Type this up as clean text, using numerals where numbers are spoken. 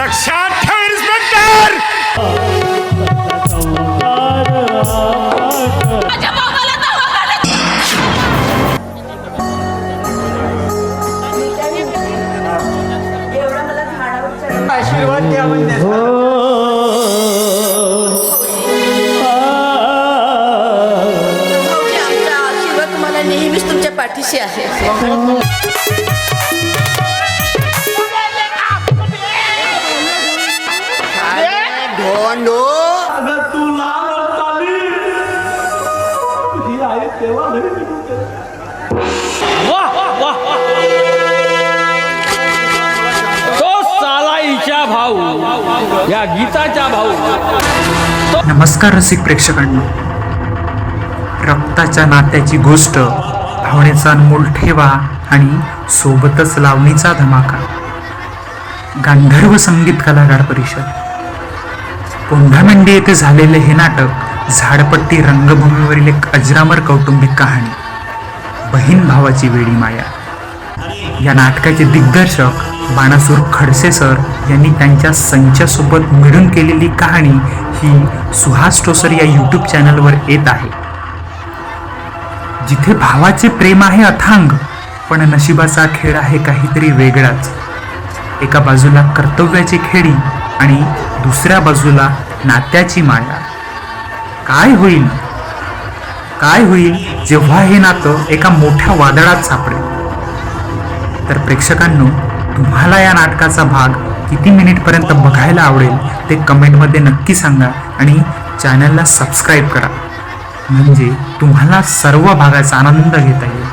लक्षात ठेव इन्स्पेक्टर. आशीर्वाद द्या म्हणजे आमचा आशीर्वाद तुम्हाला नेहमीच तुमच्या पाठीशी आहे. ढोंडो अगं तू लहान चाली ही आहे तेव्हा घरी निघून गेली. तो सालाईच्या भाऊ या गीताच्या भाऊ. नमस्कार रसिक प्रेक्षकांनो. रक्ताच्या नात्याची गोष्ट, भावनेचा अनमोल ठेवा आणि सोबतच लावणीचा धमाका. गांधर्व संगीत कलाकार परिषद कोंढामेंढी येथे झालेले हे नाटक झाडपट्टी रंगभूमीवरील एक अजरामर कौटुंबिक कहाणी, बहीण भावाची वेडी माया. या नाटकाचे दिग्दर्शक बाणासूर खडसे सर यांनी त्यांच्या संचासोबत मिळून केलेली कहाणी ही सुहास टोसर या यूट्यूब चॅनलवर येत आहे. जिथे भावाचे प्रेम आहे अथांग, पण नशिबाचा खेळ आहे काहीतरी वेगळाच. एका बाजूला कर्तव्याची खेळी आणि दुसऱ्या बाजूला नात्याची माया. काय होईल जेव्हा हे नातं एका मोठ्या वादळात सापडेल? तर प्रेक्षकांनो, तुम्हाला या नाटकाचा भाग किती मिनिटपर्यंत बघायला आवडेल ते कमेंटमध्ये नक्की सांगा आणि चॅनलला सबस्क्राईब करा, म्हणजे तुम्हाला सर्व भागाचा आनंद घेता येईल.